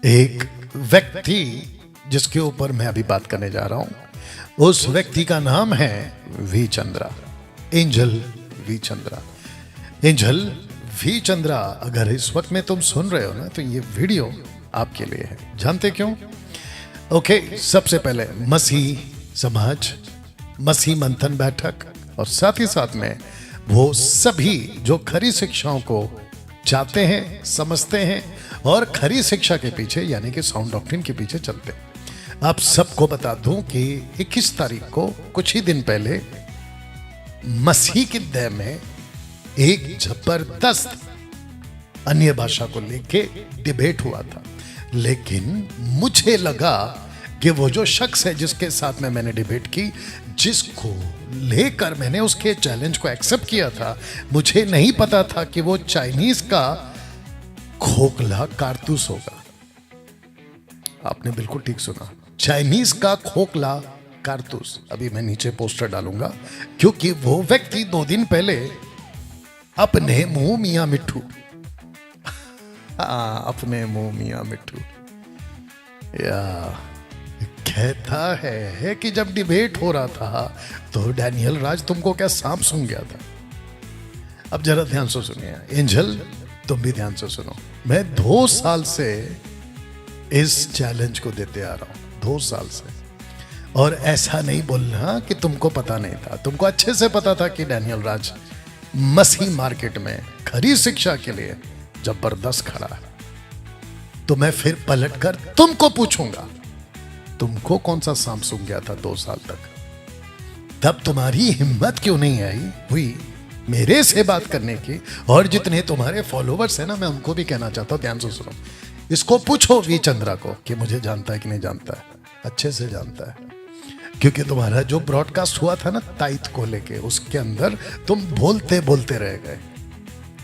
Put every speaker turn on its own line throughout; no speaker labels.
एक व्यक्ति जिसके ऊपर मैं अभी बात करने जा रहा हूं, उस व्यक्ति का नाम है V Chandra, Angel V Chandra. Angel V Chandra, अगर इस वक्त में तुम सुन रहे हो ना, तो ये वीडियो आपके लिए है। जानते क्यों? ओके, सबसे पहले मसीह समाज, मसीह मंथन बैठक और साथ ही साथ में वो सभी जो खरी शिक्षाओं को चाहते हैं, समझते हैं और खरी शिक्षा के पीछे यानी कि साउंड डॉक्ट्रिन के पीछे चलते हैं। आप सबको बता दूं कि 21 तारीख को कुछ ही दिन पहले मसीह की देह में एक जबरदस्त अन्य भाषा को लेके डिबेट हुआ था, लेकिन मुझे लगा कि वो जो शख्स है जिसके साथ में मैंने डिबेट की, जिसको लेकर मैंने उसके चैलेंज को एक्सेप्ट किया था, मुझे नहीं पता था कि वो चाइनीज का खोखला कारतूस होगा। आपने बिल्कुल ठीक सुना, चाइनीज का खोखला कारतूस। अभी मैं नीचे पोस्टर डालूंगा, क्योंकि वो व्यक्ति 2 दिन पहले अपने मुंह मियां मिट्ठू अपने मुंह मियां मिट्ठू या कहता है कि जब डिबेट हो रहा था तो डैनियल राज तुमको क्या सांप सूंघ गया था। अब जरा ध्यान से सुनिए, एंजल तुम भी ध्यान से सुनो। मैं 2 साल से इस चैलेंज को देते आ रहा हूं, 2 साल से। और ऐसा नहीं बोलना कि तुमको पता नहीं था, तुमको अच्छे से पता था कि डैनियल राज मसीह मार्केट में खरी शिक्षा के लिए जबरदस्त खड़ा है। तो मैं फिर पलटकर तुमको पूछूंगा, तुमको कौन सा सांप सूंघ गया था 2 साल तक? तब तुम्हारी हिम्मत क्यों नहीं आई हुई मेरे से बात करने की? और जितने तुम्हारे फॉलोवर्स हैं ना, मैं उनको भी कहना चाहता हूं, ध्यान से सुनो। इसको पूछो वी चंद्रा को कि मुझे जानता है कि नहीं जानता है। अच्छे से जानता है, क्योंकि तुम्हारा जो ब्रॉडकास्ट हुआ था ना ताइत को लेके, उसके अंदर तुम बोलते बोलते रह गए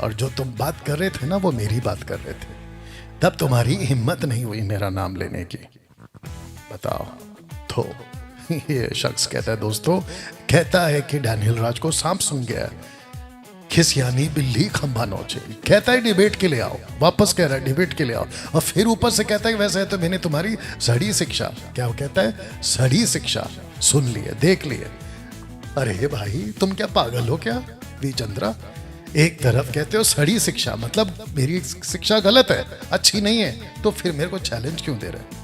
और जो तुम बात कर रहे थे ना, वो मेरी बात कर रहे थे। तब तुम्हारी हिम्मत नहीं हुई मेरा नाम लेने की। बताओ। तो ये शख्स कहता है, दोस्तों, कहता है कि डैनियल राज को सांप सूंघ गया, खिसियानी बिल्ली खंभा नोचे। कहता है डिबेट के लिए आओ, वापस कह रहा है डिबेट के लिए आओ, और फिर ऊपर से कहता है वैसे है तो मैंने तुम्हारी सड़ी शिक्षा, क्या वो कहता है, सड़ी शिक्षा सुन लिए, देख लिए। अरे भाई, तुम क्या पागल हो क्या वी चंद्रा? एक तरफ कहते हो सड़ी शिक्षा, मतलब मेरी शिक्षा गलत है, अच्छी नहीं है, तो फिर मेरे को चैलेंज क्यों दे रहे?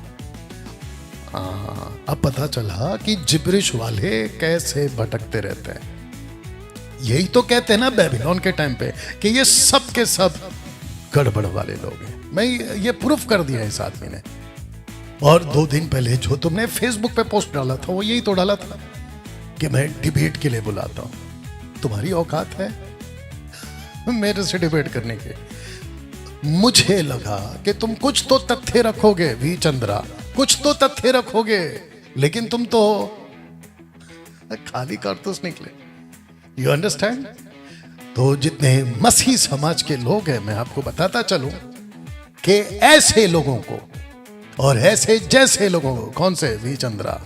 अब पता चला कि जिब्रिश वाले कैसे भटकते रहते हैं। यही तो कहते हैं ना बेबीलोन के टाइम पे कि ये सब के सब गड़बड़ वाले लोग हैं। मैं ये प्रूफ कर दिया इस आदमी ने। और 2 दिन पहले जो तुमने फेसबुक पे पोस्ट डाला था, वो यही तो डाला था कि मैं डिबेट के लिए बुलाता हूं। तुम्हारी औकात है मेरे से डिबेट करने के? मुझे लगा कि तुम कुछ तो तथ्य रखोगे वी चंद्रा, कुछ तो तथ्य रखोगे, लेकिन तुम तो खाली कारतूस निकले। You understand? तो जितने मसीह समाज के लोग हैं, मैं आपको बताता चलूं कि ऐसे लोगों को और ऐसे जैसे लोगों को, कौन से वी चंद्रा,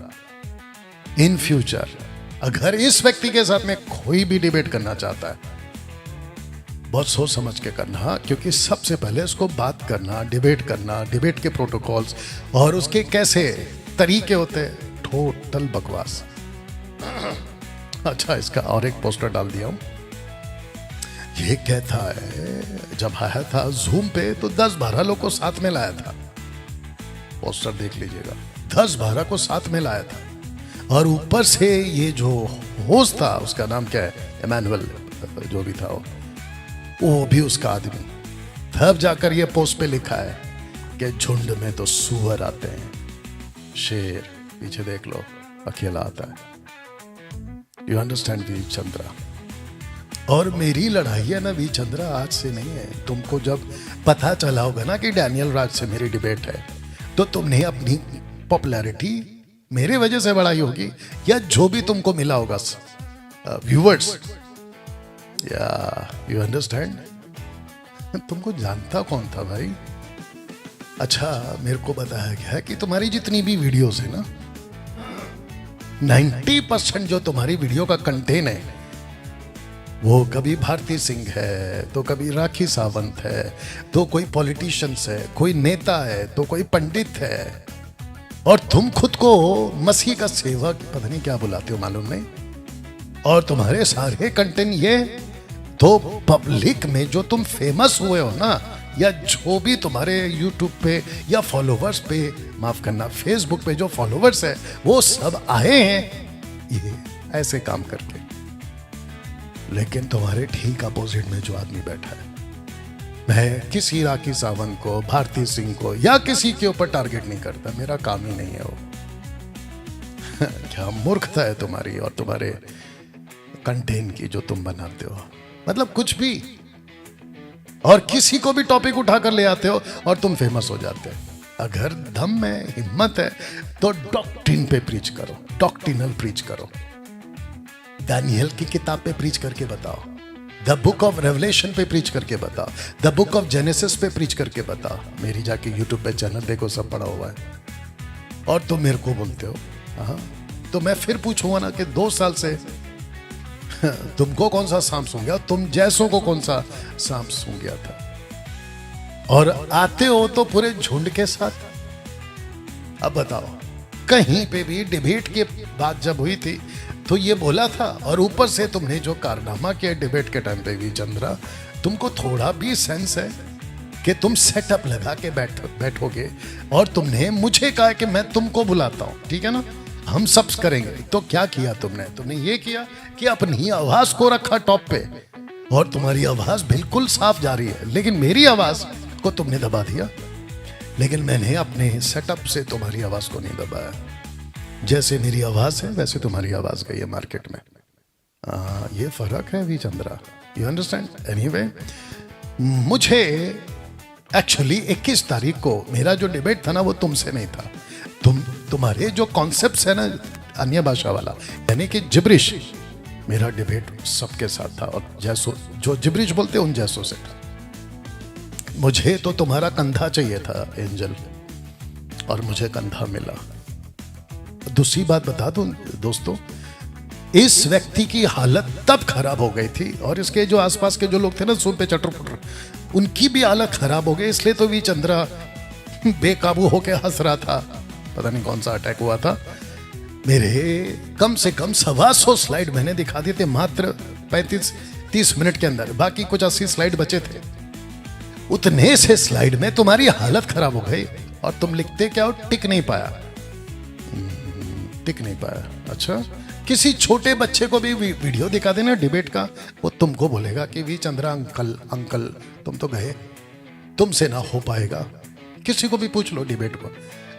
इन फ्यूचर अगर इस व्यक्ति के साथ में कोई भी डिबेट करना चाहता है, बहुत सोच समझ के करना, क्योंकि सबसे पहले उसको बात करना, डिबेट के प्रोटोकॉल्स और उसके कैसे तरीके होते हैं, टोटल बकवास। अच्छा, इसका और एक पोस्टर डाल दिया हूं। ये कहता है जब आया था जूम पे तो 10-12 लोग को साथ में लाया था। पोस्टर देख लीजिएगा, 10-12 को साथ में लाया था। और ऊपर से ये जो होस्ट था, उसका नाम क्या है, इमैनुअल जो भी था, वो भी उसका आदमी। तब जाकर ये पोस्ट पे लिखा है कि झुंड में तो सुअर आते हैं, शेर पीछे देख लो अकेला आता है। You understand V Chandra? और मेरी लड़ाई है ना वी चंद्रा, आज से नहीं है। तुमको जब पता चला होगा ना कि डैनियल राज से मेरी डिबेट है, तो तुमने अपनी पॉपुलैरिटी मेरे वजह से बढ़ाई होगी, या जो भी तुमको मिला होगा व्यूवर्स, या यू अंडरस्टैंड? तुमको जानता कौन था भाई? अच्छा, मेरे को बताया गया कि तुम्हारी जितनी भी वीडियोस है ना, 90% जो तुम्हारी वीडियो का कंटेंट है वो कभी भारती सिंह है, तो कभी राखी सावंत है, तो कोई पॉलिटिशियंस है, कोई नेता है, तो कोई पंडित है, और तुम खुद को मसीह का सेवक पता नहीं क्या बुलाते हो मालूम नहीं। और तुम्हारे सारे कंटेंट ये, तो पब्लिक में जो तुम फेमस हुए हो ना, या जो भी तुम्हारे यूट्यूब पे या फॉलोवर्स पे, माफ करना फेसबुक पे जो फॉलोवर्स है, वो सब आए हैं ये ऐसे काम करके। लेकिन तुम्हारे ठीक अपोजिट में जो आदमी बैठा है, मैं किसी राखी सावंत को, भारती सिंह को या किसी के ऊपर टारगेट नहीं करता, मेरा काम ही नहीं है वो। क्या मूर्खता है तुम्हारी और तुम्हारे कंटेंट की जो तुम बनाते हो, मतलब कुछ भी, और किसी को भी टॉपिक उठाकर ले आते हो और तुम फेमस हो जाते हो। अगर दम में हिम्मत है तो डॉक्ट्रिन पे प्रीच करो, डॉक्ट्रिनल प्रीच करो। दानियल की किताब पे प्रीच करके बताओ, द बुक ऑफ रेवलेशन पे प्रीच करके बताओ, द बुक ऑफ जेनेसिस पे प्रीच करके बताओ। मेरी जाके यूट्यूब पे चैनल देखो, सब पड़ा हुआ है। और तुम मेरे को बोलते हो, हाँ, तो मैं फिर पूछूंगा ना कि 2 साल से तुमको कौन सा सांप सूंघ गया, तुम जैसों को कौन सा सांप सूंघ गया था। और आते हो तो पूरे झुंड के साथ। अब बताओ, कहीं पे भी डिबेट की बात जब हुई थी तो ये बोला था, और ऊपर से तुमने जो कारनामा किया डिबेट के टाइम पे भी चंद्रा, तुमको थोड़ा भी सेंस है कि तुम सेटअप लगा के बैठोगे और तुमने मुझे कहा कि मैं तुमको बुलाता हूं, ठीक है ना, हम सब करेंगे। तो क्या किया तुमने ये किया कि अपनी आवाज को रखा टॉप पे, और तुम्हारी आवाज बिल्कुल साफ जा रही है, लेकिन मेरी आवाज को तुमने दबा दिया। लेकिन मैंने अपने सेटअप से तुम्हारी आवाज को नहीं दबाया। जैसे मेरी आवाज है वैसे तुम्हारी आवाज गई है मार्केट में। ये फर्क है V Chandra, you understand. Anyway, मुझे एक्चुअली 21 तारीख को मेरा जो डिबेट था ना, वो तुमसे नहीं था। तुम्हारे जो कॉन्सेप्ट्स है ना अन्य भाषा वाला, यानी कि जिब्रिश, मेरा डिबेट सबके साथ था, और जैसो जो जिब्रिश बोलते उन जैसों से। मुझे तो तुम्हारा कंधा चाहिए था एंजल, और मुझे कंधा मिला। दूसरी बात बता दूं दोस्तों, इस व्यक्ति की हालत तब खराब हो गई थी, और इसके जो आसपास के जो लोग थे ना सूर पे चटर पुटर, उनकी भी हालत खराब हो गई। इसलिए तो वी चंद्रा बेकाबू होके हंस रहा था। पता नहीं कौन सा अटैक हुआ था। मेरे कम से कम 125 स्लाइड मैंने दिखा दिए थे मात्र 35-30 मिनट के अंदर, बाकी कुछ 80 स्लाइड बचे थे। उतने से स्लाइड में तुम्हारी हालत खराब हो गई, और तुम लिखते क्या हो, टिक नहीं पाया। अच्छा, किसी छोटे बच्चे को भी वीडियो दिखा देना डिबेट का, वो तुमको बोलेगा कि वी चंद्रा अंकल तुम तो गए, तुमसे ना हो पाएगा। किसी को भी पूछ लो डिबेट को,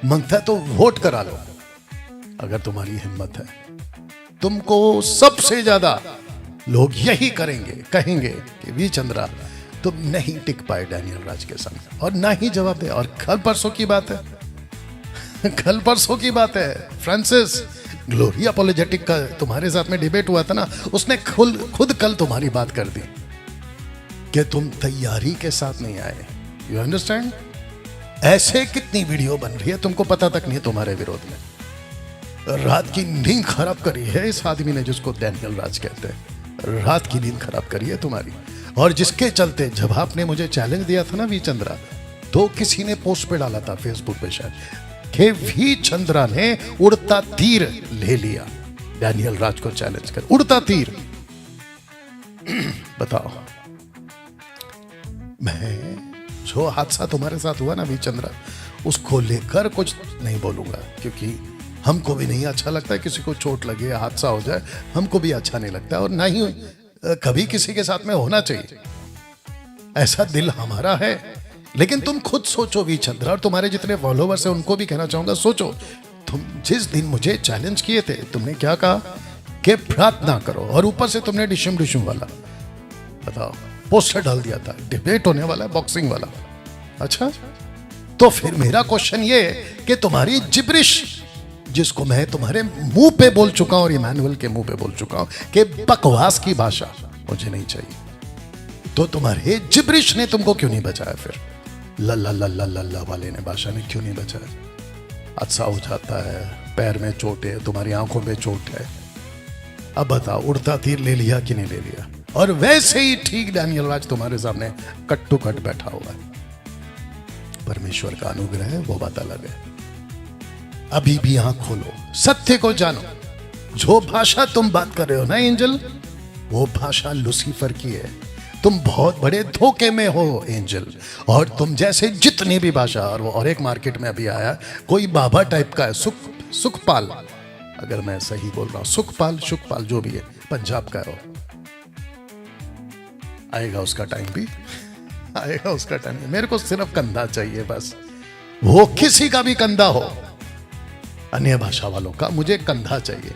मांगता है तो वोट करा लो। अगर तुम्हारी हिम्मत है, तुमको सबसे ज्यादा लोग यही कहेंगे कि वी चंद्रा तुम नहीं टिक पाए डैनियल राज के सामने, और ना ही जवाब दे। और कल परसों की बात है फ्रांसिस ग्लोरी अपोलोजेटिक का तुम्हारे साथ में डिबेट हुआ था ना, उसने खुद कल तुम्हारी बात कर दी कि तुम तैयारी के साथ नहीं आए। You understand. ऐसे कितनी वीडियो बन रही है तुमको पता तक नहीं है तुम्हारे विरोध में। रात की नींद खराब करी है इस आदमी ने, जिसको डैनियल राज कहते हैं। रात की नींद खराब करी है तुम्हारी, और जिसके चलते जब आपने मुझे चैलेंज दिया था ना वी चंद्रा, तो किसी ने पोस्ट पे डाला था फेसबुक पे शायद, कि वी चंद्रा ने उड़ता तीर ले लिया डैनियल राज को चैलेंज कर। उड़ता तीर बताओ। मैं जो हादसा तुम्हारे साथ हुआ ना वी चंद्रा, उसको लेकर कुछ नहीं बोलूंगा, क्योंकि हमको भी नहीं अच्छा लगता है किसी को चोट लगे, हादसा हो जाए, हमको भी अच्छा नहीं लगता, और ना ही कभी किसी के साथ में होना चाहिए। ऐसा दिल हमारा है। लेकिन तुम खुद सोचो वी चंद्रा, और तुम्हारे जितने फॉलोवर्स हैं उनको भी कहना चाहूंगा, सोचो तुम जिस दिन मुझे चैलेंज किए थे, तुमने क्या कहा कि प्रार्थना करो, और ऊपर से तुमने डिशम वाला बताओ पोस्टर डाल दिया था, डिबेट होने वाला है बॉक्सिंग वाला। अच्छा, तो फिर मेरा क्वेश्चन ये कि तुम्हारी जिब्रिश, जिसको मैं तुम्हारे मुंह पे बोल चुका हूं और इमैनुअल के मुंह पे बोल चुका हूं कि बकवास की भाषा मुझे नहीं चाहिए, तो तुम्हारे जिब्रिश ने तुमको क्यों नहीं बचाया? फिर लल्ला वाले ने भाषा ने क्यों नहीं बचाया? हादसा हो जाता है, पैर में चोट है, तुम्हारी आंखों में चोट है। अब बताओ, उड़ता तीर ले लिया कि नहीं ले लिया? और वैसे ही ठीक डैनियल राज तुम्हारे सामने कट टू कट बैठा हुआ है। परमेश्वर का अनुग्रह है, वो बात अलग है। अभी भी आंख खोलो, सत्य को जानो। जो भाषा तुम बात कर रहे हो ना एंजल, वो भाषा लूसीफर की है। तुम बहुत बड़े धोखे में हो एंजल। और तुम जैसे जितनी भी भाषा, और एक मार्केट में अभी आया कोई बाबा टाइप का है, सुखपाल, अगर मैं सही बोल रहा हूं, सुखपाल जो भी है, पंजाब का है वो। आएगा उसका टाइम भी, आएगा उसका टाइम। मेरे को सिर्फ कंधा चाहिए बस, वो किसी का भी कंधा हो, अन्य भाषा वालों का, मुझे कंधा चाहिए।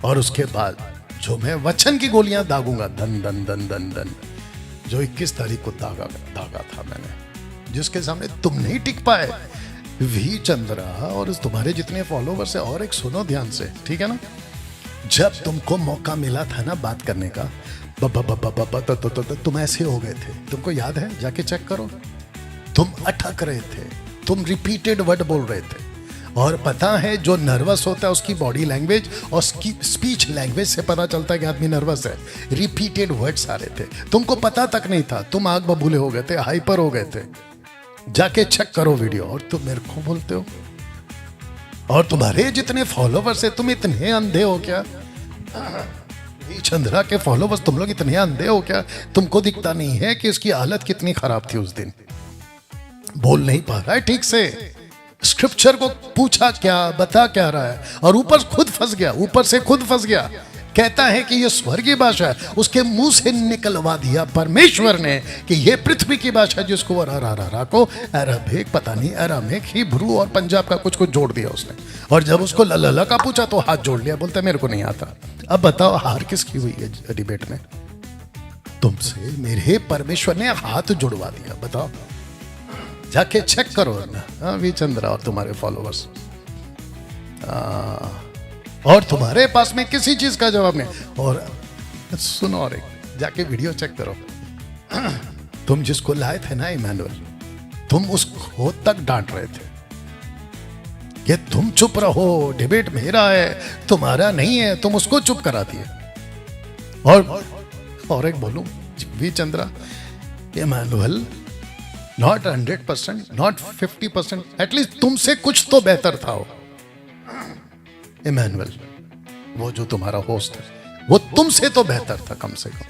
और उसके बाद जो मैं वचन की गोलियां दागूंगा, धन धन धन धन धन, जो 21 तारीख को दागा था मैंने, जिसके सामने तुम नहीं टिक पाए, वी चंद्रा और तुम्हारे जितने फॉलोवर्स है। और एक सुनो ध्यान से, ठीक है ना, जब तुमको मौका मिला था ना बात करने का, तुम ऐसे हो गए थे। तुमको याद है? जाके चेक करो। तुम अटक रहे थे, तुम रिपीटेड वर्ड बोल रहे थे। और पता है जो नर्वस होता है उसकी बॉडी लैंग्वेज और उसकी स्पीच लैंग्वेज से पता चलता है कि आदमी नर्वस है। रिपीटेड वर्ड्स आ रहे थे, तुमको पता तक नहीं था। तुम आग बबूले हो गए थे, हाइपर हो गए थे। जाके चेक करो वीडियो। और तुम मेरे को बोलते हो, और तुम्हारे जितने फॉलोवर्स है, तुम इतने अंधे हो क्या? चंद्रा के फॉलोवर्स, तुम लोग इतने अंधे हो क्या? तुमको दिखता नहीं है कि इसकी हालत कितनी खराब थी उस दिन? बोल नहीं पा रहा है ठीक से, स्क्रिप्चर को पूछा क्या, बता क्या रहा है, और ऊपर खुद फंस गया, ऊपर से खुद फंस गया। कहता है कि ये स्वर्गीय भाषा है। उसके मुंह से निकलवा दिया परमेश्वर ने कि ये पृथ्वी की भाषा, जिसको को अरबिक, पता नहीं अरामिक, हिब्रू और पंजाब का कुछ जोड़ दिया उसने। और जब उसको लल्ला का पूछा तो हाथ जोड़ लिया, बोलता मेरे को नहीं आता। अब बताओ हार किसकी हुई है डिबेट में? तुमसे मेरे परमेश्वर ने हाथ जुड़वा दिया। बताओ, जाके चेक करो ना। वी चंद्रा और तुम्हारे फॉलोवर्स, और तुम्हारे पास में किसी चीज का जवाब नहीं। और सुनो, और एक जाके वीडियो चेक करो। तुम जिसको लाए थे ना इमैनुअल, तुम उसको तक डांट रहे थे कि तुम चुप रहो, डिबेट मेरा है, तुम्हारा नहीं है। तुम उसको चुप करा दिए। और एक बोलूं, V Chandra, Emmanuel not 100%, not 50%, at least तुमसे कुछ तो बेहतर था वो। इमैनुअल, वो जो तुम्हारा होस्ट है, वो तुमसे तो बेहतर था कम से कम।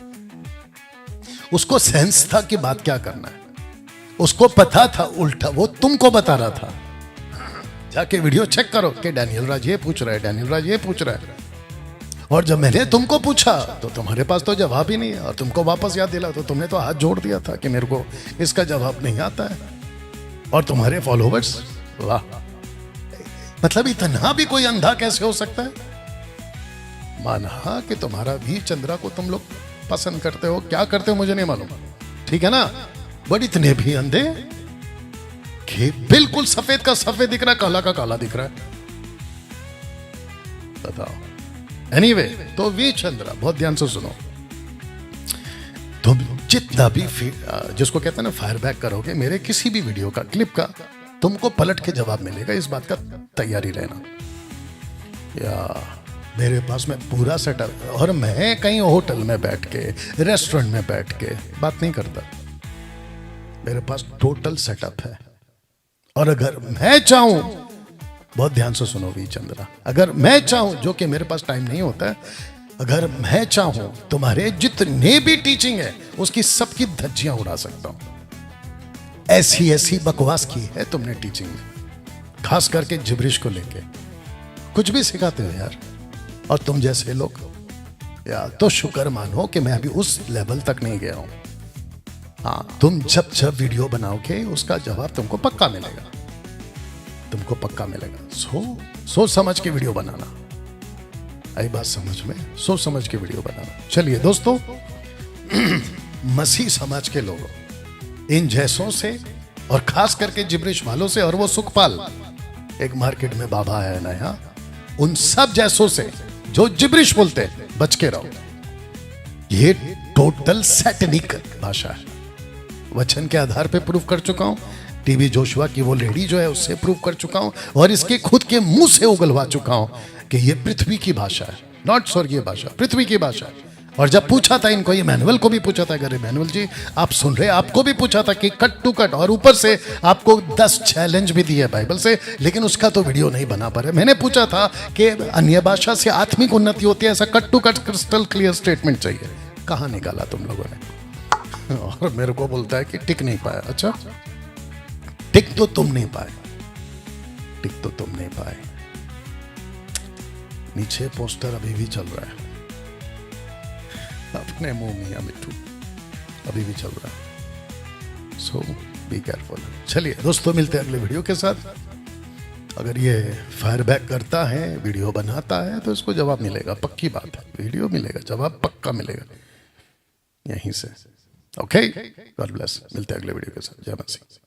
उसको सेंस था कि बात क्या करना है, उसको पता था। उल्टा वो तुमको बता रहा था। जाके वीडियो चेक करो कि डैनियल राज ये पूछ रहा है, डैनियल राज ये पूछ रहा है। और जब मैंने तुमको पूछा तो तुम्हारे पास तो जवाब ही नहीं है। और तुमको वापस याद दिला तो तुमने तो हाथ जोड़ दिया था कि मेरे को इसका जवाब नहीं आता है। और तुम्हारे फॉलोवर्स, वाह, मतलब इतना भी कोई अंधा कैसे हो सकता है? माना कि तुम्हारा वी चंद्रा को तुम लोग पसंद करते हो, क्या करते हो मुझे नहीं मालूम, ठीक है ना, बट इतने भी अंधे कि बिल्कुल सफेद का सफेद दिख रहा है, काला का काला दिख रहा है। बताओ। एनीवे, तो वी चंद्रा, बहुत ध्यान से सुनो। तुम जितना भी जिसको कहते हैं ना फायरबैक करोगे मेरे किसी भी वीडियो का, क्लिप का, तुमको पलट के जवाब मिलेगा। इस बात का तैयारी रहना। या मेरे पास में पूरा सेटअप, और मैं कहीं होटल में बैठ के, रेस्टोरेंट में बैठ के बात नहीं करता। मेरे पास टोटल सेटअप है। और अगर मैं चाहूं, बहुत ध्यान से सुनो वी चंद्रा, अगर मैं चाहूं, जो कि मेरे पास टाइम नहीं होता है, अगर मैं चाहूं तुम्हारे जितने भी टीचिंग है उसकी सबकी धज्जियां उड़ा सकता हूं। ऐसी ऐसी बकवास की है तुमने टीचिंग में, खास करके जिब्रिश को लेके। कुछ भी सिखाते हो यार। और तुम जैसे लोग यार, तो शुक्र मानो कि मैं अभी उस लेवल तक नहीं गया हूं। हाँ, तुम जब जब वीडियो बनाओगे उसका जवाब तुमको पक्का मिलेगा, तुमको पक्का मिलेगा। सोच समझ के वीडियो बनाना। आई बात समझ में? सोच समझ के वीडियो बनाना। चलिए दोस्तों, मसीह समाज के लोगों, इन जैसों से और खास करके जिब्रिश वालों से, और वो सुखपाल, एक मार्केट में बाबा है ना यहाँ, उन सब जैसों से जो जिब्रिश बोलते हैं, बच के रहो। ये टोटल सैटनिक भाषा है। वचन के आधार पे प्रूफ कर चुका हूं। टीबी जोशुआ की वो लेडी जो है उससे प्रूफ कर चुका हूं, और इसके खुद के मुंह से उगलवा चुका हूं कि ये पृथ्वी की भाषा है, नॉट स्वर्गीय भाषा, पृथ्वी की भाषा है। और जब पूछा था इनको, ये मैनुअल को भी पूछा था, अगर मैनुअल जी आप सुन रहे, आपको भी पूछा था कि कट टू कट, और ऊपर से आपको 10 चैलेंज भी दिए बाइबल से, लेकिन उसका तो वीडियो नहीं बना पा रहे। मैंने पूछा था कि अन्य भाषा से आत्मिक उन्नति होती है, ऐसा cut to cut crystal clear statement चाहिए। कहाँ निकाला तुम लोगों ने? और मेरे को बोलता है कि टिक नहीं पाया। अच्छा, टिक तो तुम नहीं पाए, टिक तो तुम नहीं पाए। नीचे पोस्टर अभी भी चल रहा है, अपने मुंह मियां मिट्टू अभी भी चल रहा है। सो बी केयरफुल। चलिए दोस्तों, मिलते हैं अगले वीडियो के साथ। अगर ये फायर बैक करता है, वीडियो बनाता है, तो इसको जवाब मिलेगा, पक्की बात है। वीडियो मिलेगा, जवाब पक्का मिलेगा यहीं से। Okay, God bless. मिलते हैं अगले वीडियो के साथ। जय मसीह।